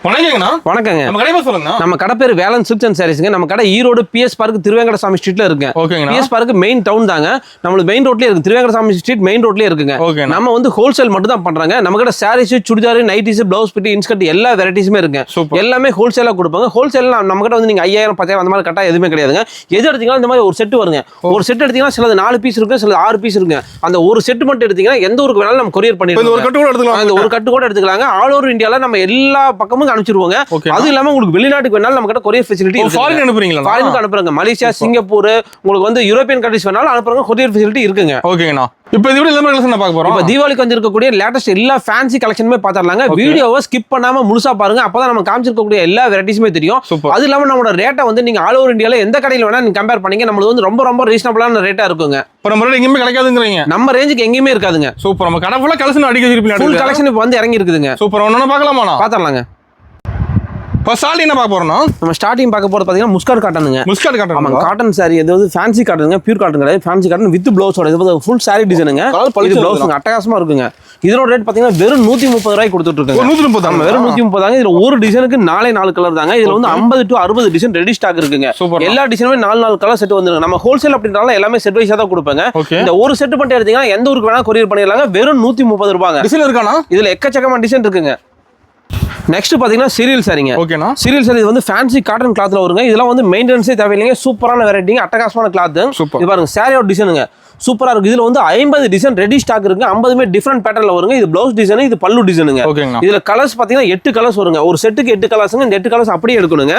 வணக்கங்கண்ணா. வணக்கங்க. நம்ம கடை பேர் சொல்லுங்க. நம்ம கடை பேர் வேலன் சில்க்ஸ் அண்ட் சாரீஸ்ங்க. நம்ம கடை ஈரோடு பிஎஸ் பார்க் திருவேங்கடசாமி ஸ்ட்ரீட்ல இருக்கு. பிஎஸ் பார்க் மெயின் டவுன் தாங்க. நம்மளுக்கு மெயின் ரோட்லயே இருக்கு. திருவேங்கடசாமி ஸ்ட்ரீட் மெயின் ரோட்லயே இருக்குங்க. நம்ம வந்து ஹோல்சேல் மட்டும் தான் பண்றாங்க. நம்ம கடை saris, churidar, nighties, blouse bit, inskirt எல்லா வெரைட்டிஸுமே இருக்கு. எல்லாமே ஹோல்சேலா கொடுப்பாங்க. ஹோல்சேல்ல நம்ம கடை வந்து நீங்க 5000 10,000 அந்த மாதிரி கட்டா எதுவுமே கிடையாதுங்க. எது எடுத்தீங்கன்னா இந்த மாதிரி ஒரு செட் வருங்க. ஒரு செட் எடுத்தீங்கன்னா சிலது 4 பீஸ் இருக்கு, சிலது 6 பீஸ் இருக்கு. அந்த ஒரு செட் மட்டும் எடுத்தீங்கன்னா எந்த ஊருக்கு வேணாலும் நம்ம கொரியர் பண்ணிடுவோம். ஒரு கட்டு கூட எடுத்துக்கலாம். அந்த ஒரு கட்டு கூட எடுத்துக்கலாங்க. ஆல் ஓவர் இந்தியால நம்ம எல்லா பக்கமும் அனுப்பிச்சிருவோங்க. அது இல்லாம உங்களுக்கு வெளிநாட்டுக்கு வேணாலும் நம்ம கிட்ட கொரியர் ஃபெசிலிட்டி இருக்கு. ஃபாரின் அனுப்புறீங்களா? ஃபாரினுக்கு அனுப்புறாங்க. மலேசியா, சிங்கப்பூர், உங்களுக்கு வந்து யூரோப்பியன் கண்ட்ரீஸ் வேணாலும் அனுப்புறாங்க. கொரியர் ஃபெசிலிட்டி இருக்குங்க. ஓகேங்கண்ணா. இப்போ இது என்ன கலெக்ஷன் பார்க்க போறோம்? இப்போ தீபாவளிக்கு வந்து இருக்கக்கூடிய லேட்டஸ்ட் எல்லா ஃபேன்சி கலெக்ஷனுமே பாத்துறலாங்க. வீடியோவை ஸ்கிப் பண்ணாம முழுசா பாருங்க. அப்பதான் நம்ம காமிச்சிருக்கக்கூடிய எல்லா வெரைட்டிஸுமே தெரியும். அது இல்லாம நம்மளோட ரேட்டை வந்து நீங்க ஆல் ஓவர் இந்தியால எந்த கடையில் வேணா நீங்க கம்பேர் பண்ணீங்க, நம்மளுக்கு வந்து ரொம்ப ரொம்ப ரீசனபிளான ரேட்டா இருக்குங்க. இப்போ நம்ம ரேட் எங்கேயுமே கிடைக்காதுங்கறீங்க. நம்ம ரேஞ்சுக்கு எங்கேயுமே இருக்காதுங்க. சூப்பர். நம்ம கடை ஃபுல்லா கலெக்ஷன் அடிக்க வச்சிருப்பீங்க. ஃபுல் கலெக்ஷன் இப்போ வந்து இறங்கி இருக்குதுங்க. சூப்பர். ஒண்ணு பார்க்கலாமா? பாத்துறலாங்க. இப்போ ஸ்டார்டிங் என்ன பார்க்க போறோம்? நம்ம ஸ்டார்டிங் பார்க்க போறது பாத்தீங்கன்னா முஸ்காட் காட்டனுங்க. Muscat cotton. ஆமா, காட்டன் சாரி. இது வந்து ஃபேன்சி காட்டனுங்க. பியூர் காட்டன் கிடையாது. ஃபேன்சி காட்டன் வித் பிளவுஸோட. இது வந்து ஃபுல் சாரி டிசைனுங்க. இது பிளவுஸ்ங்க அட்டகாசமா இருக்குங்க. இதோட ரேட் பாத்தீங்கன்னா வெறும் 130 ரூபாய்க்கு கொடுத்துட்டு இருக்காங்க. 130. ஆமா, வெறும் 130 தாங்க. இதுல ஒரு டிசைனுக்கு 4 கலர் தாங்க. இதுல வந்து 50 to 60 டிசைன் ரெடி ஸ்டாக் இருக்குங்க. எல்லா டிசைனுமே 4 கலர் செட் வந்துருங்க. நம்ம ஹோல்சேல் அப்படின்றனால எல்லாமே செட் வைஸா தான் கொடுப்பாங்க. இந்த ஒரு செட் மட்டும் எடுத்தீங்கன்னா எந்த ஊருக்கு வேணா கொரியர் பண்ணிடலாங்க. வெறும் 130 ரூபாங்க. டிசைன் இருக்கானா? இதுல எக்கச்சக்கமான டிசைன் இருக்குங்க. நெக்ஸ்ட் பாத்தீங்கன்னா சீரியல் சாரிங்க. ஓகேனா? சீரியல் சாரி வந்து ஃபேன்சி காட்டன் கிளாத்ல வருங்க. இதெல்லாம் வந்து மெயின்டெனன்ஸே தேவையில்லைங்க. சூப்பரான வெரைட்டிங்க, அட்டகாசமான கிளாத். இது பாருங்க, சாரியோட டிசைனுங்க சூப்பரா இருக்கு. இதுல வந்து 50 டிசைன் ரெடி ஸ்டாக் இருக்கு. 50மே டிஃபரெண்ட் பேட்டர்ன்ல வருங்க. இது பிளவுஸ் டிசைன், இது பல்லு டிசைனுங்க. இதுல கலர்ஸ் பாத்தீங்கன்னா 8 கலர்ஸ் வருங்க. ஒரு செட்டுக்கு 8 கலர்ஸ்ங்க. இந்த 8 கலர்ஸ் அப்படியே எடுக்கணுங்க.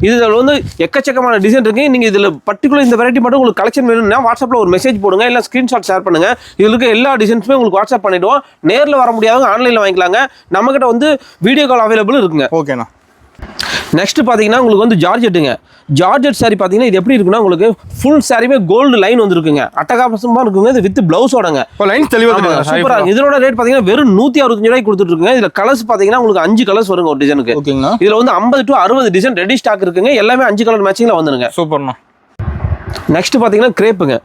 இதுல வந்து எக்கச்சக்கமான டிசைன் இருக்கு. நீங்க இதுல பர்టిక్యులர் இந்த வெரைட்டி மட்டும் உங்களுக்கு கலெக்ஷன் வேணும்னா வாட்ஸ்அப்ல ஒரு மெசேஜ் போடுங்க, இல்ல ஸ்கிரீன்ஷாட் ஷேர் பண்ணுங்க. இதுல இருக்க எல்லா டிசைன்ஸுமே உங்களுக்கு வாட்ஸ்அப் பண்ணிடுவோம். நேர்ல வர முடியாதவங்க ஆன்லைன்ல வாங்கிக்கலாங்க. நம்ம கிட்ட வந்து வீடியோ கால் அவைலபிள் இருக்குங்க. ஓகேண்ணா. நெக்ஸ்ட் பாத்தீங்கன்னா உங்களுக்கு வந்து ஜார்ஜெட்டுங்க. ஜார்ஜெட் சாரி பாத்தீங்கன்னா இது எப்படி இருக்குன்னா உங்களுக்கு ஃபுல் சாரிமே கோல்டு லைன் வந்துருக்குங்க. அட்டகாசமா இருக்குங்க. இது வித் பிளவுஸோடங்க. லைன் தெளிவா சூப்பரா இருக்கு. இதோட ரேட் பாத்தீங்கன்னா வெறும் 165 ரூபாய்க்கு கொடுத்துட்டு இருக்குங்க. இதுல கலர்ஸ் பாத்தீங்கன்னா உங்களுக்கு 5 கலர்ஸ் வருங்க ஒரு டிசைனுக்கு. இதுல வந்து 50 to 60 டிசைன் ரெடி ஸ்டாக் இருக்குங்க. எல்லாமே 5 கலர் மேட்சிங்ல வந்துருங்க. சூப்பர்ண்ணா. நெக்ஸ்ட் பாத்தீங்கன்னா கிரேப்புங்க.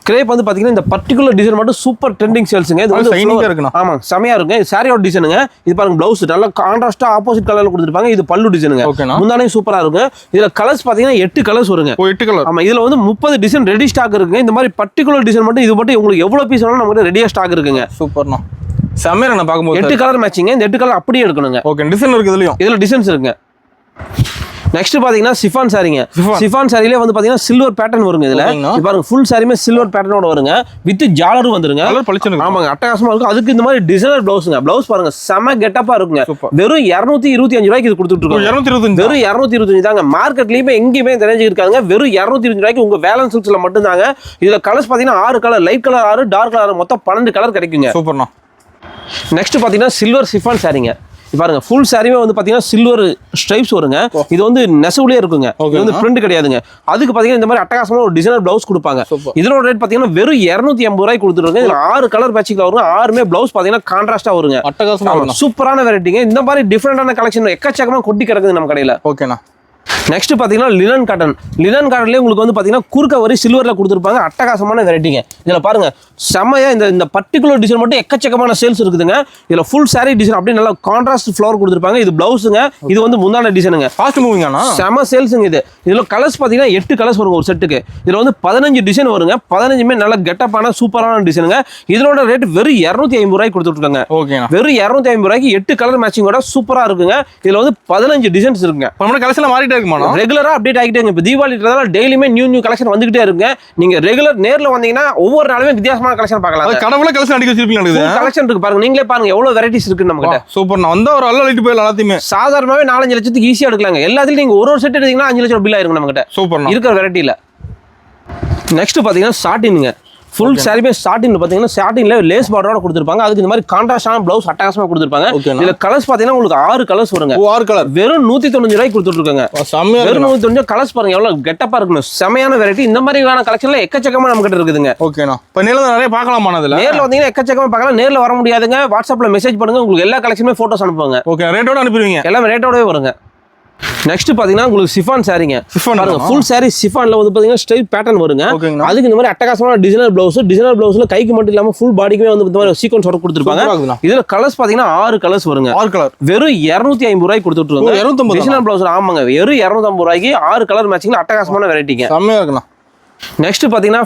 கிரேப் வந்து பாத்தீங்கன்னா இந்த பர்టిక్యులர் டிசைன் மட்டும் சூப்பர் ட்ரெண்டிங் சேல்ஸ்ங்க. இது வந்து சைனிங்கா இருக்குண்ணா. ஆமா, செமையா இருக்கு. இது சாரியோட டிசைனுங்க. இது பாருங்க, பிளவுஸ் நல்ல கான்ட்ராஸ்டா ஆப்போசிட் கலர்ல கொடுத்திருப்பாங்க. இது பல்லு டிசைனுங்க. முந்தானே சூப்பரா இருக்கு. இதுல கலர்ஸ் பாத்தீங்கன்னா 8 கலர்ஸ் வருங்க. 8 கலர். ஆமா, இதுல வந்து 30 டிசைன் ரெடி ஸ்டாக் இருக்குங்க. இந்த மாதிரி பர்టిక్యులர் டிசைன் மட்டும் இது மட்டும் உங்களுக்கு எவ்வளவு பீஸ் வேணாலும் நமக்கு ரெடியா ஸ்டாக் இருக்குங்க. சூப்பர்ண்ணா. செமையா நான் பாக்கும்போது 8 கலர் மேட்சிங். இந்த 8 கலர் அப்படியே எடுக்கணுங்க. ஓகே, டிசைன் இருக்கு. இதுல டிசைன்ஸ் இருக்குங்க. நெக்ஸ்ட் பாத்தீங்கன்னா சிஃபான் சாரிங்க. சிஃபான் சாரியிலே வந்து பாத்தீங்கன்னா சில்வர் பேட்டர்ன் வருங்க. இதுல பாருங்க, ஃபுல் சாரியுமே சில்வர் பேட்டர்னோட வருங்க. வித் ஜாலரும் வந்துருங்க. ஆமாங்க, அட்டகாசமா இருக்கும். அதுக்கு இந்த மாதிரி டிசைனர் பிளவுஸ்ங்க. பிளவுஸ் பாருங்க, செம கெட்டப்பா இருக்குங்க. வெறும் 225 ரூபாய்க்கு இது கொடுத்துட்டு இருக்கோம். 225. வெறும் 225 தாங்க. மார்க்கெட்லயுமே எங்கேயுமே தெரிஞ்சு இருக்காங்க. வெறும் 225 ரூபாய்க்கு உங்க வேலன் சில்க்ஸ்ல மட்டும் தாங்க. இதுல கலர்ஸ் பாத்தீங்கன்னா 6 colour, light colour 6, dark colour மொத்தம் 12 கலர் கிடைக்குங்க. சூப்பர்ண்ணா. நெக்ஸ்ட் பாத்தீங்கன்னா சில்வர் சிஃபான் சாரிங்க. பாருங்க, ஃபுல் சாரியுமே வந்து பாத்தீங்கன்னா சில்வர் ஸ்ட்ரைப்ஸ் வருங்க. இது வந்து நெசவுலயே இருக்குங்க. இது வந்து பிரிண்ட் கிடையாதுங்க. அதுக்கு பாத்தீங்கன்னா இந்த மாதிரி அட்டகாசமான ஒரு டிசைனர் பிளவுஸ் கொடுப்பாங்க. இதோட ரேட் பாத்தீங்கன்னா வெறும் 280 ரூபாய்க்கு கொடுத்துருக்காங்க. இதுல 6 கலர் மேட்சிங்ல வருங்க. 6மே பிளவுஸ் பாத்தீங்கன்னா கான்ட்ராஸ்டா வருங்க. அட்டகாசமா சூப்பரான வெரைட்டிங்க. இந்த மாதிரி டிஃபரெண்டான கலெக்ஷன் எக்கச்சக்கமா கொட்டி கிடக்குது நம்ம கடையில. ஓகேண்ணா. நெக்ஸ்ட் பாத்தீங்கன்னா லினன் காட்டன். லினன் காட்டன்லயே உங்களுக்கு வந்து பாத்தீங்கன்னா குறுக்க வரி சில்வர்ல கொடுத்துருப்பாங்க. அட்டகாசமான வெரைட்டிங்க. இதுல பாருங்க, செம்மையா இந்த பர்టిక్యులர் டிசைன் மட்டும் எக்கச்சக்கமான சேல்ஸ் இருக்குதுங்க. இதுல ஃபுல் சாரி டிசைன் அப்படியே நல்லா கான்ட்ராஸ்ட் ஃப்ளவர் கொடுத்துருப்பாங்க. இது பிளவுஸுங்க. இது வந்து முந்தான டிசைனுங்க. ஃபாஸ்ட் மூவிங் ஆனா செம சேல்ஸுங்க. இதுல கலர்ஸ் பாத்தீங்கன்னா 8 கலர்ஸ் வரும் ஒரு செட்டுக்கு. இதுல வந்து 15 டிசைன் வருங்க. 15மே நல்ல கெட்டப்பான சூப்பரான டிசைனுங்க. இதோட ரேட் வெறும் 250 ரூபாய்க்கு கொடுத்துட்டு இருக்காங்க. வெறும் 250 ரூபாய்க்கு 8 கலர் மேட்சிங்கோட சூப்பரா இருக்குங்க. இதுல வந்து 15 டிசைன்ஸ் இருக்குங்க. கலெக்ஷன் மாறிட்டே இருக்கு. ரெகுலரா அப்டேட் ஆகிட்டே இருக்கு. இப்போ தீபாவளின்றதால டெய்லியுமே நியூ கலெக்ஷன் வந்துகிட்டே இருக்கு. நீங்க ரெகுலர் நேர்ல வந்தீங்கன்னா ஒவ்வொரு நாளுமே வித்தியாசமான கலெக்ஷன் பார்க்கலாம். கடவுள கலெக்ஷன் அடிக்க வச்சிருப்பீங்க. கலெக்ஷன் இருக்கு பாருங்க, நீங்களே பாருங்க எவ்வளவு வெரைட்டிஸ் இருக்கு நம்ம கிட்ட. சூப்பர். நான் வந்தா ஒரு அல்ல லைட் போய் எல்லாத்தையுமே சாதாரணமாவே 4-5 லட்சத்துக்கு ஈஸியா எடுக்கலாங்க. எல்லாத்துலயும் நீங்க ஒரு செட் எடுத்தீங்கன்னா 5 லட்சம் பில் ஆயிருக்கும் நம்ம கிட்ட. சூப்பர் இருக்கிற வெரைட்டில. நெக்ஸ்ட் பாத்தீங்கன்னா சாட்டினுங்க. ஃபுல் சாரிமே ஸ்டார்டிங்ல பாத்தீங்கன்னா ஸ்டார்டிங்ல லேஸ் பார்டரோட கொடுத்திருப்பாங்க. அதுக்கு இந்த மாதிரி கான்ட்ராஸ்டான பிளவுஸ் அட்டகாசமா கொடுத்திருப்பாங்க. இதுல கலர்ஸ் பாத்தீங்கன்னா உங்களுக்கு 6 கலர்ஸ் வருங்க. 6 கலர் வெறும் 195 ரூபாய்க்கு கொடுத்துட்டு இருக்காங்க. வெறும் 195. கலர்ஸ் பாருங்க எவ்வளவு கெட்டப்பா இருக்குன்னு. செமையான வெரைட்டி. இந்த மாதிரியான கலெக்ஷன்ல எக்கச்சக்கமா நம்ம கிட்ட இருக்குதுங்க. ஓகேண்ணா. இப்ப நேர்ல நிறைய பார்க்கலாமா? நேர்ல வந்தீங்கன்னா எக்கச்சக்கமா பார்க்கலாம். நேர்ல வர முடியாதுங்க. வாட்ஸ்அப்ல மெசேஜ் பண்ணுங்க. உங்களுக்கு எல்லா கலெக்ஷனுமே போட்டோஸ் அனுப்புவாங்க. ஓகே, ரேட்டோட அனுப்பிடுவீங்க. எல்லாமே ரேட்டோடவே வருங்க. நெக்ஸ்ட் பாத்தீங்கன்னா உங்களுக்கு சிஃபான் சாரீங்க. சிஃபான் பாருங்க ஃபுல் சாரி சிஃபான்ல வந்து பாத்தீங்கன்னா ஸ்ட்ரைட் பேட்டர்ன் வருங்க. ஓகேங்கண்ணா. அதுக்கு இந்த மாதிரி அட்டகாசமான டிசைனர் பிளவுஸ்ல கைக்கு மட்டும் இல்லாம ஃபுல் பாடிக்குமே வந்து இந்த மாதிரி சீக்வென்ஸ் ஒர்க் கொடுத்துருப்பாங்க. இதுல கலர்ஸ் பாத்தீங்கன்னா 6 கலர்ஸ் வருங்க. 6 கலர் வெறும் 250 ரூபாய்க்கு கொடுத்துட்டு 250 டிசைனர் பிளவுஸ். ஆமாங்க, வெறும் 250 ரூபாய்க்கு 6 கலர் மேட்சிங்ல அட்டகாசமான வெரைட்டிங்க. செம்மையா இருக்குண்ணா. நெக்ஸ்ட் பாத்தீங்கன்னா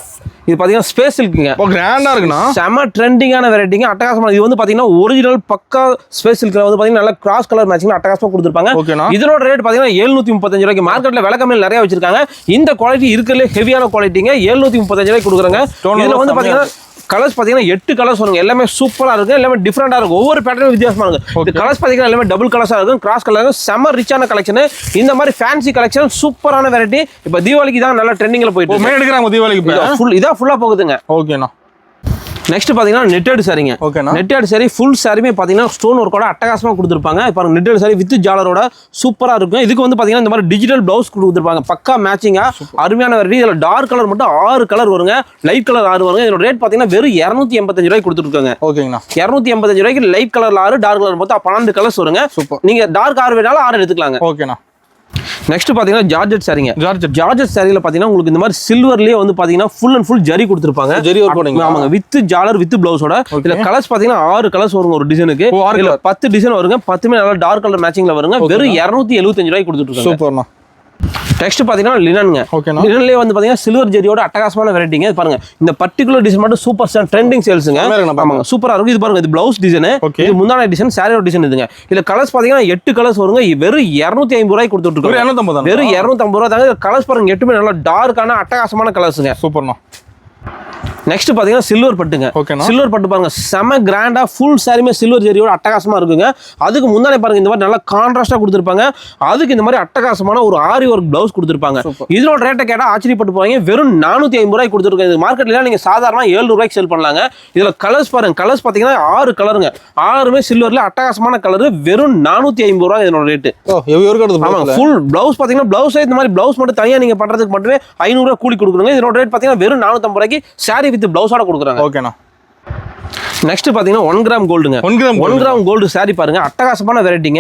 இது பாத்தீங்கன்னா ஸ்பேஸ் சில்க்குங்க. கிராண்டா இருக்குண்ணா. செம ட்ரெண்டிங்கான வெரைட்டிங்க, அட்டகாசமா. இது வந்து பாத்தீங்கன்னா ஒரிஜினல் பக்கா ஸ்பேஸ் சில்க்ல வந்து பாத்தீங்கன்னா நல்ல கிராஸ் கலர் மேட்சிங்ல அட்டகாசமா கொடுத்துருப்பாங்க. ஓகேண்ணா. இதோட ரேட் பாத்தீங்கன்னா 735 ரூபாய்க்கு. மார்க்கெட்ல விலை கம்மியில் நிறைய வச்சிருக்காங்க. இந்த குவாலிட்டி இருக்கிறதுல ஹெவியான குவாலிட்டிங்க 735 ரூபாய்க்கு கொடுக்குறாங்க. இதுல வந்து பாத்தீங்கன்னா கலர்ஸ் பாத்தீங்கன்னா 8 கலர்ஸ் வருங்க. எல்லாமே சூப்பரா இருக்கு, எல்லாமே டிஃபரெண்டா இருக்கும். ஒவ்வொரு பேட்டர்னும் வித்தியாசமா இருக்கு. இந்த கலர்ஸ் பாத்தீங்கன்னா எல்லாமே டபுள் கலர்ஸா இருக்கும், கிராஸ் கலர். செம ரிச்சான கலெக்ஷன். இந்த மாதிரி ஃபேன்சி கலெக்ஷன் சூப்பரான வெரைட்டி. இப்போ தீபாவளிக்கு தான் நல்ல ட்ரெண்டிங்ல போயிட்டு இருக்கு. எடுக்கிறாங்க தீபாவளிக்கு இதான் ஃபுல்லா போகுதுங்க. ஓகேண்ணா. நெக்ஸ்ட் பாத்தீங்கன்னா நெட்டட் சாரிங்க. நெட்டட் சாரி ஃபுல் சாரிமே பாத்தீங்கன்னா ஸ்டோன் ஒர்க்கோட அட்டகாசமா கொடுத்துருப்பாங்க. இப்போ நெட்டட் சாரி வித் ஜாலரோட சூப்பரா இருக்கும். இதுக்கு வந்து பாத்தீங்கன்னா இந்த மாதிரி டிஜிட்டல் பிளவுஸ் கொடுத்துருப்பாங்க, பக்கா மேட்சிங்கா அருமையான வெரைட்டி. இதுல டார்க் கலர் மட்டும் 6 கலர் வருங்க, லைட் கலர் 6 வருங்க. இதோட ரேட் பாத்தீங்கன்னா வெறும் 285 ரூபாய்க்கு கொடுத்துருக்காங்க. ஓகேங்கண்ணா. 285 ரூபாய்க்கு லைட் கலர்ல 6, டார்க் கலர் மொத்தம் 12 கலர்ஸ் வருங்க. நீங்க டார்க் 6 வேணாலும் 6 எடுத்துக்கலாங்க. ஓகேண்ணா. நெக்ஸ்ட் பாத்தீங்கன்னா ஜார்ஜெட் சாரிங்க. ஜார்ஜெட் சாரியில பாத்தீங்கன்னா உங்களுக்கு இந்த மாதிரி சில்வர்லயே வந்து பாத்தீங்கன்னா ஃபுல் அண்ட் ஃபுல் ஜரி கொடுத்துருப்பாங்க. ஆமாங்க, வித் ஜாலர் வித் பிளவுஸோட. இதுல கலர்ஸ் பாத்தீங்கன்னா 6 கலர்ஸ் வருங்க ஒரு டிசைனுக்கு. இதுல 10 டிசைன் வருங்க, 10மே நல்லா டார்க் கலர் மேட்சிங்ல வருங்க. வெறும் 275 ரூபாய்க்கு கொடுத்துட்டு இருக்காங்க. சூப்பர்ண்ணா. நெக்ஸ்ட் பாத்தீங்கன்னா லினன்ங்க. லினன்லயே வந்து பாத்தீங்கன்னா சில்வர் ஜெரியோட அட்டகாசமான வெரைட்டிங்க. பாருங்க இந்த பர்టిక్యులர் டிசைன் மட்டும் சூப்பர் ஸ்டார் ட்ரெண்டிங் சேல்ஸ்ங்க. ஆமாங்க, சூப்பரா இருக்கும். இது பாருங்க, இது பிளவுஸ் டிசைன், இது முந்தான டிசைன், சாரியோட டிசைன் இதுங்க. இதுல கலர்ஸ் பாத்தீங்கன்னா 8 கலர்ஸ் வருங்க. வெறும் 250 ரூபாய்க்கு கொடுத்துட்டு இருக்கோம். வெறும் 250 ரூபாய் தாங்க. கலர்ஸ் பாருங்க 8மே நல்லா டார்க்கான அட்டகாசமான கலர்ஸ்ங்க. சூப்பர்ண்ணா. நெக்ஸ்ட் பாத்தீங்கன்னா சில்வர் பட்டுங்க. சில்வர் பட்டு பாருங்க, செம கிராண்டா ஃபுல் சாரிமே சில்வர் ஜெரியோட அட்டகாசமா இருக்குங்க. அதுக்கு முன்னாடி பாருங்க இந்த மாதிரி நல்லா கான்ட்ராஸ்டா கொடுத்துருப்பாங்க. அதுக்கு இந்த மாதிரி அட்டகாசமான ஒரு ஆரி ஒர்க் பிளவுஸ் கொடுத்துருப்பாங்க. இதோட ரேட்டை கேட்டா ஆச்சரியப்பட்டு போவாங்க. வெறும் 450 ரூபாய்க்கு கொடுத்துருக்காங்க. மார்க்கெட்ல நீங்க சாதாரண 700 ரூபாய்க்கு சேல் பண்ணலாங்க. இதுல கலர்ஸ் பாருங்க, கலர்ஸ் பாத்தீங்கன்னா 6 கலருங்க, 6மே சில்வர்ல அட்டகாசமான கலர். வெறும் 450 ரூபாய் இதோட ரேட்டு. ஃபுல் பிளவுஸ் பாத்தீங்கன்னா பிளவுஸ் இந்த மாதிரி பிளவுஸ் மட்டும் தனியா நீங்க பண்றதுக்கு மட்டுமே 500 ரூபாய் கூலி கொடுக்குறாங்க. இதோட ரேட் பாத்தீங்கன்னா வெறும் 450 ரூபாய்க்கு சாரி வித் பிளவுஸோட கொடுக்குறாங்க. ஓகேண்ணா. நெக்ஸ்ட் பாத்தீங்கன்னா 1 கிராம் கோல்டுங்க. 1 கிராம் கோல்டு சாரி பாருங்க, அட்டகாசமான வெரைட்டிங்க.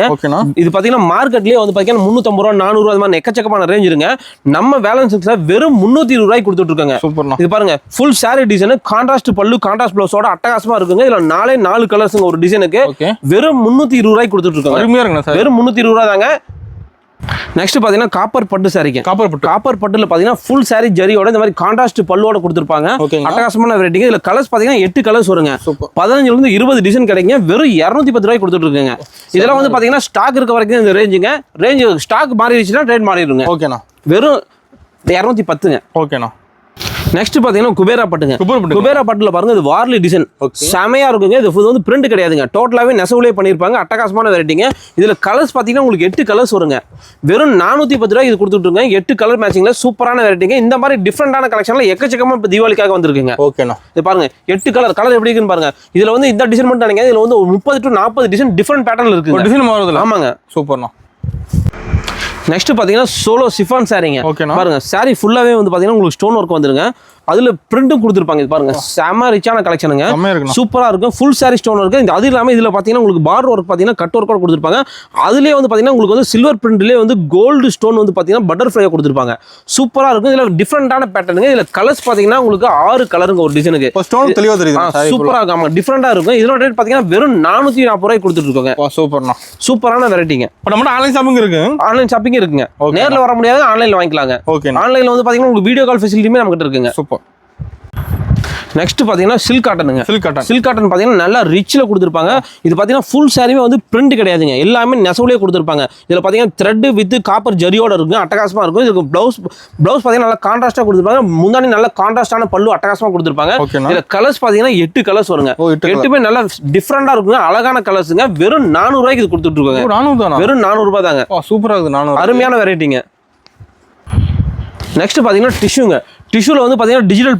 இது பாத்தீங்கன்னா மார்க்கெட்லயே வந்து பாத்தீங்கன்னா 350 ரூபாய் 400 ரூபாய் மாதிரி எக்கச்சக்கமான ரேஞ்ச் இருங்க. நம்ம வேலன்ஸ் வெறும் 320 ரூபாய்க்கு கொடுத்துட்டு இருக்காங்க. இது பாருங்க ஃபுல் சாரி டிசைன், கான்ட்ராஸ்ட் பல்லு, கான்ட்ராஸ்ட் பிளவுஸோட அட்டகாசமா இருக்குங்க. இதுல 4 கலர்ஸ்ங்க ஒரு டிசைனுக்கு. வெறும் 320 ரூபாய்க்கு கொடுத்துட்டு இருக்காங்க. வெறும் 320 ரூபாய் தாங்க. நெக்ஸ்ட் பாத்தீங்கன்னா காப்பர் பட்டு சாரிங்க. காப்பர் பட்டுல பாத்தீங்கன்னா ஃபுல் சாரி ஜரியோட இந்த மாதிரி கான்ட்ராஸ்ட் பல்லுவோட கொடுத்துருப்பாங்க. அட்டகாசமான வெரைட்டிங்க. இதுல கலர்ஸ் பாத்தீங்கன்னா 8 கலர்ஸ் வருங்க. 15ல இருந்து 20 டிசைன் கிடைக்குங்க. வெறும் 210 ரூபாய்க்கு கொடுத்துட்டு இருக்காங்க. இதெல்லாம் வந்து பாத்தீங்கன்னா ஸ்டாக் இருக்க வரைக்கும் இந்த ரேஞ்சுங்க. ரேஞ்ச் ஸ்டாக் மாறிடுச்சுன்னா ரேட் மாறிடுங்க. ஓகேண்ணா. வெறும் 210ங்க. ஓகேண்ணா. நெக்ஸ்ட் பாத்தீங்கன்னா குபேரா பட்டுங்க. குபேரா பட்டுல பாருங்க, இது வார்லி டிசைன் செமையா இருக்குங்க. இது வந்து பிரிண்ட் கிடையாதுங்க, டோட்டலாவே நெசவுலயே பண்ணிருப்பாங்க. அட்டகாசமான வெரைட்டிங்க. இதுல கலர்ஸ் பாத்தீங்கன்னா உங்களுக்கு 8 கலர்ஸ் வருங்க. வெறும் 410 ரூபாய் இது கொடுத்துட்டு இருக்காங்க. 8 கலர் மேட்சிங்ல சூப்பரான வெரைட்டிங்க. இந்த மாதிரி டிஃபரெண்டான கலெக்ஷன்ல எக்கச்சக்கமா இப்ப தீபாவளிக்காக வந்திருக்குங்க. ஓகேண்ணா. இது பாருங்க 8 கலர் எப்படி இருக்குன்னு பாருங்க. இதுல வந்து இந்த டிசைன் மட்டும் நினைக்காது, இதுல வந்து 30 to 40 டிசைன் டிஃபரெண்ட் பேட்டர்ன்ல இருக்கு. டிசைன் மாறுதுல. ஆமாங்க, சூப்பர்ண்ணா. நெக்ஸ்ட் பாத்தீங்கன்னா சோலோ சிஃபான் சாரிங்க. பாருங்க சாரி ஃபுல்லாவே வந்து பாத்தீங்கன்னா உங்களுக்கு ஸ்டோன் ஒர்க் வந்துருங்க. அதுல பிரிண்டும் கொடுத்துருப்பாங்க. இது பாருங்க செம ரிச்சான கலெக்ஷனுங்க, சூப்பரா இருக்கும். Full sari stone work. இந்த அது இல்லாம இதுல பாத்தீங்கன்னா உங்களுக்கு பார்டர் ஒர்க் பாத்தீங்கன்னா கட் ஒர்க்கோட கொடுத்துருப்பாங்க. அதுலயே வந்து பாத்தீங்கன்னா உங்களுக்கு வந்து சில்வர் பிரிண்ட்லயே வந்து கோல்டு ஸ்டோன் வந்து பாத்தீங்கன்னா பட்டர்ஃப்ளையா கொடுத்துருப்பாங்க. சூப்பரா இருக்கும். இதுல டிஃபரெண்டான பேட்டர்னுங்க. இதுல கலர்ஸ் பாத்தீங்கன்னா உங்களுக்கு 6 கலருங்க ஒரு டிசைனுக்கு. ஸ்டோன் தெளிவா தெரியுது, சூப்பரா இருக்கும். ஆமா, டிஃபரெண்டா இருக்கும். இதோட ரேட் பாத்தீங்கன்னா வெறும் 440 ரூபாய்க்கு கொடுத்துட்டு இருக்காங்க. சூப்பர்ண்ணா. சூப்பரான வெரைட்டிங்க. நம்ம ஆன்லைன் ஷாப்பிங் இருக்கு. ஆன்லைன் ஷாப்பிங் இருக்குங்க. நேர்ல வர முடியாது, ஆன்லைன்ல வாங்கிக்கலாங்க. ஆன்லைன்ல வந்து பாத்தீங்கன்னா உங்களுக்கு வீடியோ கால் ஃபெசிலிட்டியுமே நம்ம கிட்ட இருக்குங்க. சூப்பர். நெக்ஸ்ட் பாத்தீங்கன்னா சில்க் காட்டனுங்க. சில்க் காட்டன் பாத்தீங்கன்னா நல்லா ரிச்ல கொடுத்துருப்பாங்க. இது பாத்தீங்கன்னா ஃபுல் சாரியுமே வந்து பிரிண்ட் கிடையாதுங்க, எல்லாமே நெசவுலயே கொடுத்துருப்பாங்க. இதுல பாத்தீங்கன்னா த்ரெட் வித் காப்பர் ஜரியோட இருக்கும், அட்டகாசமா இருக்கும். இதுக்கு பிளவுஸ் பாத்தீங்கன்னா நல்லா கான்ட்ராஸ்டா கொடுத்துருப்பாங்க. முன்னாடி நல்ல கான்ட்ராஸ்டான பல்லு அட்டகாசமா கொடுத்துருப்பாங்க. இதுல கலர்ஸ் பாத்தீங்கன்னா 8 கலர்ஸ் வருங்க. 8மே நல்லா டிஃபரெண்டா இருக்குங்க, அழகான கலர்ஸ்ங்க. வெறும் 400 ரூபாய்க்கு இது கொடுத்துட்டு இருக்காங்க. வெறும் 400 ரூபாய் தாங்க. சூப்பரா இருக்கு. 400 அருமையான வெரைட்டிங்க. நெக்ஸ்ட் பாத்தீங்கன்னா டிஷ்யூங்க. டிஷ்யூல வந்து பாத்தீங்கன்னா டிஜிட்டல்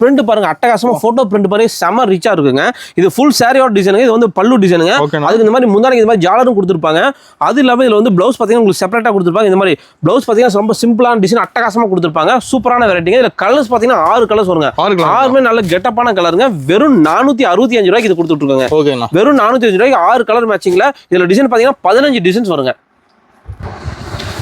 பிரிண்ட் பாருங்க, அட்டகாசமா போட்டோ பிரிண்ட் பாருங்க, செம ரிச்சா இருக்குங்க. இது ஃபுல் சாரியோட டிசைனுங்க. இது வந்து பல்லு டிசைனுங்க. அதுக்கு இந்த மாதிரி முன்னாடி இந்த மாதிரி ஜாலரும் கொடுத்துருப்பாங்க. அது இல்லாம இதுல வந்து பிளவுஸ் பாத்தீங்கன்னா உங்களுக்கு செப்பரேட்டா கொடுத்துருப்பாங்க. இந்த மாதிரி பிளவுஸ் பாத்தீங்கன்னா ரொம்ப சிம்பிளான டிசைன், அட்டகாசமா கொடுத்துருப்பாங்க. சூப்பரான வெரைட்டிங்க. இதுல கலர்ஸ் பாத்தீங்கன்னா 6 கலர்ஸ் வருங்க. 6மே நல்ல கெட்டப்பான கலருங்க. வெறும் 465 ரூபாய்க்கு இது கொடுத்துட்டு இருக்காங்க. வெறும் 465 ரூபாய்க்கு 6 கலர் மேட்சிங்ல. இதுல டிசைன் பாத்தீங்கன்னா 15 டிசைன்ஸ் வருங்க.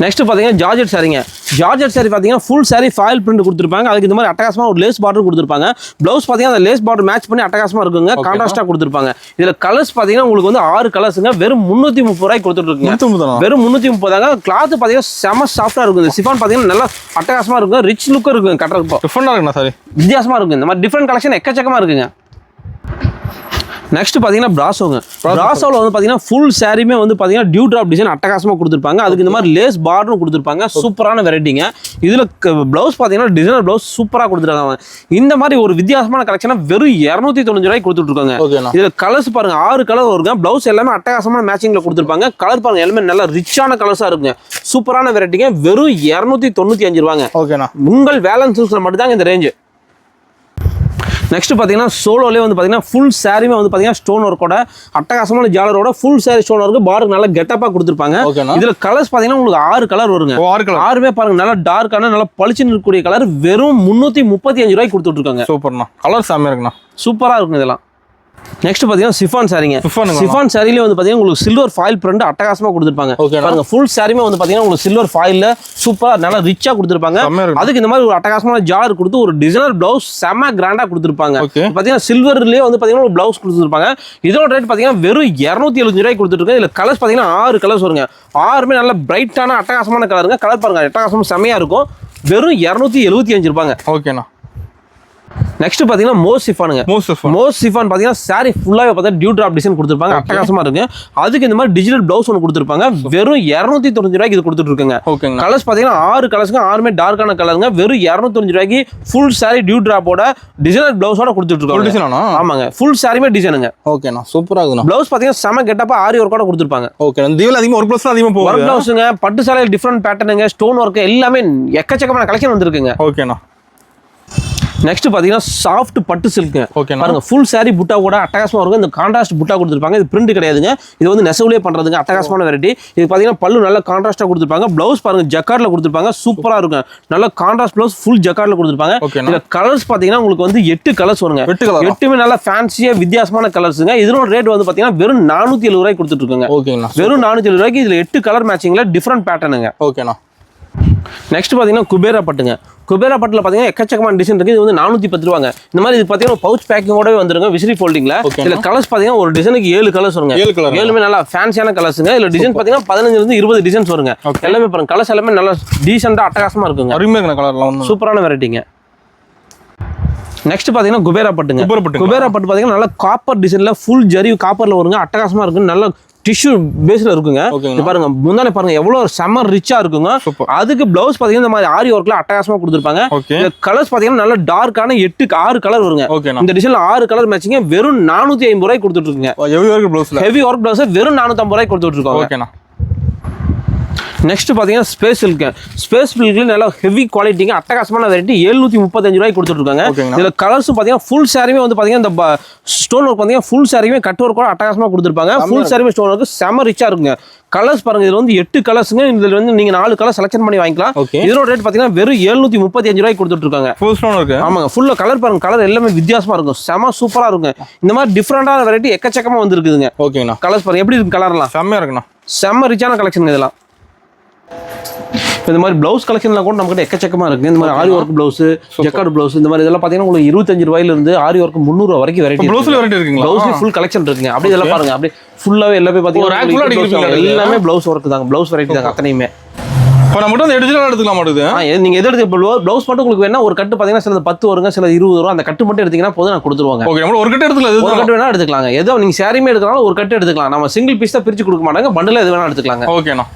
நெக்ஸ்ட் பார்த்தீங்கன்னா ஜார்ஜெட் சாரிங்க. ஜார்ஜெட் சாரி பார்த்தீங்கன்னா ஃபுல் சாரி ஃபாயில் பிரிண்ட் கொடுத்துருப்பாங்க. அதுக்கு இந்த மாதிரி அட்டகாசமாக ஒரு லேஸ் பார்டர் கொடுத்துருப்பாங்க. ப்ளவுஸ் பார்த்தீங்கன்னா அந்த லேஸ் பார்டர் மேட்ச் பண்ணி அட்டகாசமாக இருக்குங்க. கான்ட்ராஸ்ட்டாக கொடுத்துருப்பாங்க. இதில் கலர்ஸ் பார்த்தீங்கன்னா உங்களுக்கு வந்து 6 கலர்ஸுங்க. வெறும் 330 ரூபாய்க்கு கொடுத்துருக்குங்க. வெறும் 330 தாங்க. கிளாத் பார்த்தீங்கன்னா செம சாஃப்டாக இருக்கும். இந்த சிஃபான் பார்த்தீங்கன்னா நல்லா அட்டகாசமாக இருக்கும். ரிச் லுக்கும் இருக்கும். கட்டுறப்போ டிஃபரெண்டாக இருக்குண்ணா சாரி. வித்தியாசமாக இருக்கும். இந்த மாதிரி டிஃப்ரெண்ட் கலெக்ஷன் எக்கச்சக்கமாக இருக்குங்க. நெக்ஸ்ட் பார்த்தீங்கன்னா பிராசோங்க. பிராசோவில் வந்து பார்த்தீங்கன்னா ஃபுல் சாரியுமே வந்து பார்த்தீங்கன்னா டியூ ட்ராப் டிசைன் அட்டகாசமாக கொடுத்துருப்பாங்க. அதுக்கு இந்த மாதிரி லேஸ் பார்டரும் கொடுத்துருப்பாங்க. சூப்பரான வெரைட்டிங்க. இதில் ப்ளவுஸ் பார்த்தீங்கன்னா டிசைனர் ப்ளவுஸ் சூப்பராக கொடுத்துருக்காங்க. இந்த மாதிரி ஒரு வித்தியாசமான கலெக்ஷனை வெறும் 290 ரூபாய்க்கு கொடுத்துட்ருக்காங்க. இதில் கலர்ஸ் பாருங்க 6 கலர் வருங்க. ப்ளவுஸ் எல்லாமே அட்டகாசமான மேட்சிங்கில் கொடுத்துருப்பாங்க. கலர் பாருங்க எல்லாமே நல்லா ரிச்சான கலர்ஸாக இருக்குங்க. சூப்பரான வெரைட்டிங்க. வெறும் 295 ரூபாங்க. ஓகேண்ணா. உங்கள் வேலன்ஸ் சில்க்ஸில் மட்டும் தாங்க இந்த ரேஞ்சு. நெக்ஸ்ட் பார்த்தீங்கன்னா சோலோலே வந்து பார்த்தீங்கன்னா ஃபுல் சாரியுமே வந்து பார்த்தீங்கன்னா ஸ்டோன் ஒர்க்கோட அட்டகாசமான ஜாலரோட full sari stone work border நல்லா கெட்டப்பாக கொடுத்துருப்பாங்க. இதில் கலர்ஸ் பார்த்தீங்கன்னா உங்களுக்கு 6 கலர் வருங்க. 6மே பாருங்க நல்லா டார்க்கான நல்லா பளிச்சுன்னு இருக்கக்கூடிய கலர். வெறும் 335 ரூபாய்க்கு கொடுத்துட்ருக்காங்க. சூப்பர்ண்ணா. கலர் செம்மையாக இருக்குண்ணா. சூப்பராக இருக்கும் இதெல்லாம். நெக்ஸ்ட் பார்த்தீங்கன்னா சிஃபான் சாரிங்க. சிஃபான் சாரியிலே வந்து பார்த்தீங்கன்னா உங்களுக்கு சில்வர் ஃபாயில் பிரிண்ட் அட்டகாசமாக கொடுத்துருப்பாங்க. பாருங்க ஃபுல் சாரியுமே வந்து பார்த்தீங்கன்னா உங்களுக்கு சில்வர் ஃபாயிலில் சூப்பராக நல்லா ரிச்சாக கொடுத்துருப்பாங்க. அதுக்கு இந்த மாதிரி ஒரு அட்டகாசமான ஜாலர் கொடுத்து ஒரு டிசைனர் பிளவுஸ் செம்ம கிராண்டாக கொடுத்துருப்பாங்க. பார்த்தீங்கன்னா சில்வர்லேயே வந்து பார்த்தீங்கன்னா ஒரு பிளவுஸ் கொடுத்துருப்பாங்க. இதோட ரேட் பார்த்தீங்கன்னா வெறும் 275 ரூபாய்க்கு கொடுத்துருக்காங்க. இதில் கலர்ஸ் பார்த்தீங்கன்னா 6 கலர்ஸ் வருங்க. 6மே நல்ல பிரைட்டான அட்டகாசமான கலருங்க. கலர் பாருங்க அட்டகாசமாக செம்மையாக இருக்கும். வெறும் 275 ரூபாங்க. ஓகேண்ணா. நெக்ஸ்ட் பாத்தீங்கன்னா மோஸ் சிஃபானுங்க. மோஸ் சிஃபான் பாத்தீங்கன்னா சாரி ஃபுல்லாவே பார்த்தா டியூ டிராப் டிசைன் கொடுத்துருப்பாங்க. அட்டகாசமா இருக்கு. அதுக்கு இந்த மாதிரி டிஜிட்டல் பிளவுஸ் ஒன்று கொடுத்துருப்பாங்க. வெறும் 295 ரூபாய்க்கு இது கொடுத்துட்டு இருக்காங்க. கலர்ஸ் பாத்தீங்கன்னா 6 கலர்ஸ்ங்க. 6மே டார்க்கான கலருங்க. வெறும் 295 ரூபாய்க்கு ஃபுல் சாரி டியூ டிராப்போட டிசைனர் பிளவுஸோட கொடுத்துட்டு இருக்காங்க. ஆமாங்க ஃபுல் சாரியுமே டிசைனுங்க. ஓகேண்ணா. சூப்பரா இருக்கு. பிளவுஸ் பாத்தீங்கன்னா செம கெட்டப்பா ஆரி ஒர்க்கோட கொடுத்துருப்பாங்க. ஓகே. தீபாவளி அதிகமாக ஒர்க் பிளவுஸ் அதிகமாக போகுது. ஒர்க் பிளவுஸுங்க பட்டு சாலையில் டிஃப்ரெண்ட் பேட்டர்னுங்க ஸ்டோன் ஒர்க் எல்லாமே எக்கச்சக்கமான கலெக்ஷன் வந்துருக்குங்க. ஓகேண்ணா. நெக்ஸ்ட் பாத்தீங்கன்னா சாஃப்ட் பட்டு சில்க். பாருங்க ஃபுல் சாரி புட்டா கூட அட்டகாசமா இருக்கும். இந்த கான்ட்ராஸ்ட் புட்டா கொடுத்துருப்பாங்க. இது பிரிண்ட் கிடையாதுங்க. இது வந்து நெசவுலயே பண்றதுங்க. அட்டகாசமான வெரைட்டி. இது பாத்தீங்கன்னா பல்லு நல்ல கான்ட்ராஸ்டா கொடுத்துருப்பாங்க. பிளவுஸ் பாருங்க ஜக்கார்ட்ல கொடுத்துருப்பாங்க. சூப்பரா இருக்கும். நல்ல கான்ட்ராஸ்ட் பிளவுஸ் ஃபுல் ஜக்கார்ட்ல கொடுத்துருப்பாங்க. இந்த கலர்ஸ் பாத்தீங்கன்னா உங்களுக்கு வந்து 8 கலர்ஸ் வருங்க. 8மே நல்ல ஃபேன்சியா வித்தியாசமான கலர்ஸ்ங்க. இதோட ரேட் வந்து பாத்தீங்கன்னா வெறும் 470 ரூபாய்க்கு கொடுத்துட்டு இருக்காங்க. வெறும் 470 ரூபாய்க்கு. இதுல 8 கலர் மேட்சிங்ல டிஃபரெண்ட் பேட்டர்னுங்க. ஓகேண்ணா. நெக்ஸ்ட் பாத்தீங்கன்னா குபேரா பட்டுங்க. குபேரா பட்டில் பார்த்தீங்கன்னா எக்கச்சக்கமான டிசைன் இருக்குது. இது வந்து 410 ரூபாங்க. இந்த மாதிரி இது பார்த்தீங்கன்னா பவுச் பேக்கிங்கோடவே வந்துருங்க. விசிறி ஃபோல்டிங்கில். இதில் கலர்ஸ் பார்த்தீங்கன்னா ஒரு டிசைனுக்கு 7 கலர்ஸ் வருங்க. 7மே நல்லா ஃபேன்சியான கலர்ஸுங்க. இதில் டிசைன் பார்த்தீங்கன்னா 15 20 டிசைன்ஸ் வருங்க. எல்லாமே பாருங்க கலர்ஸ் எல்லாமே நல்லா டீசெண்டாக அட்டகாசமாக இருக்குங்க. அருமையான கலர்லாம் சூப்பரான வெரைட்டிங்க. நெக்ஸ்ட் பார்த்தீங்கன்னா குபேரா பட்டுங்க. குபேரா பட்டு பார்த்தீங்கன்னா நல்லா காப்பர் டிசைனில் ஃபுல் ஜரி காப்பரில் வருங்க. அட்டகாசமாக இருக்குங்க. நல்லா டிஷ்யூ பேஸ்ல இருக்குங்க. பாருங்க முந்தானே பாருங்க எவ்வளவு செம்ம ரிச்சா இருக்குங்க. அதுக்கு பிளவுஸ் பாத்தீங்கன்னா இந்த மாதிரி ஆரி ஒர்க்ல அட்டகாசமா கொடுத்துருப்பாங்க. கலர்ஸ் பாத்தீங்கன்னா நல்ல டார்க்கான 6 கலர் வருங்க. இந்த டிசைன்ல 6 கலர் மேட்சிங்க. வெறும் 450 ரூபாய்க்கு கொடுத்துட்டு இருக்குங்க. ஹெவி ஒர்க் பிளவுஸ் வெறும் 450 ரூபாய்க்கு கொடுத்துட்டு இருக்கோம். நெக்ஸ்ட் பார்த்தீங்கன்னா ஸ்பேஸ் சில்க். ஸ்பேஸ் சில்க்ல நல்லா ஹெவி குவாலிட்டிங்க. அட்டகாசமான வெரைட்டி 735 ரூபாய்க்கு கொடுத்துருக்காங்க. இதில் கலர்ஸ் பார்த்தீங்கன்னா ஃபுல் சாரியுமே வந்து பார்த்தீங்கன்னா இந்த ஸ்டோன் ஒர்க் பார்த்தீங்கன்னா ஃபுல் சாரியுமே கட் ஒர்க் கூட அட்டகாசமாக கொடுத்துருப்பாங்க. ஃபுல் சாரியுமே ஸ்டோன் ஒர்க் செம ரிச்சா இருக்குங்க. கலர்ஸ் பாருங்க இதுல வந்து 8 கலர்ஸ்ங்க. இதுல வந்து நீங்க 4 கலர் செலக்ஷன் பண்ணி வாங்கிக்கலாம். இதோட ரேட் பாத்தீங்கன்னா வெறும் 735 ரூபாய்க்கு கொடுத்துட்டு இருக்காங்க. ஃபுல் ஸ்டோன் இருக்கு. ஆமாங்க ஃபுல்லா கலர் பாருங்க. கலர் எல்லாமே வித்தியாசமா இருக்கும். செம சூப்பரா இருக்கும். இந்த மாதிரி டிஃபரெண்டான வெரைட்டி எக்கச்சக்கமா வந்துருக்குதுங்க. ஓகேண்ணா. கலர்ஸ் பாருங்க எப்படி இருக்கு. கலர்லாம் செம்மையா இருக்குண்ணா. செம்ம ரிச்சான கலெக்ஷன் இதெல்லாம். இந்த மாதிரி பிளவுஸ் கலெக்ஷன்லாம் கூட நமக்கு எக்கச்சக்கமா இருக்கு. இந்த மாதிரி ஆரி ஒர்க் பிளவுஸ் ஜக்கார்ட் பிளவுஸ் இந்த மாதிரி இதெல்லாம் பாத்தீங்கன்னா உங்களுக்கு 25 ரூபாயில இருந்து ஆரி ஒர்க் 300 ரூபாய் வரைக்கும் வெரைட்டி. பிளவுஸ்ல வெரைட்டி இருக்குங்க. பிளவுஸ்ல ஃபுல் கலெக்ஷன் இருக்குங்க. அப்படியே இதெல்லாம் பாருங்க. அப்படியே ஃபுல்லாவே எல்லாமே பாத்தீங்கன்னா எல்லாமே பிளவுஸ் ஒர்க் தாங்க. பிளவுஸ் வெரைட்டி தாங்க அத்தனையுமே. இப்போ நம்ம மட்டும் எடுத்துக்கலாம் எடுத்துக்கலாம் மாட்டேங்குது. நீங்க எது எடுத்து பிளவுஸ் மட்டும் உங்களுக்கு வேணா ஒரு கட்டு பாத்தீங்கன்னா சில 10 வருங்க சில 20 வரும். அந்த கட்டு மட்டும் எடுத்தீங்கன்னா போதும் நான் கொடுத்துருவாங்க. ஓகே நம்ம ஒரு கட்டு எடுத்துக்கலாம். ஒரு கட்டு வேணா எடுத்துக்கலாங்க. ஏதோ நீங்க சாரியுமே எடுக்கலாம் ஒரு கட்டு எடுத்துக்கலாம். நம்ம சிங்கிள் பீஸ் தான் பிரிச்சு கொடுக்க மாட்டாங்க. பண்டல எது வேணா எடுத்துக்கலாங்க. ஓகேண்ணா.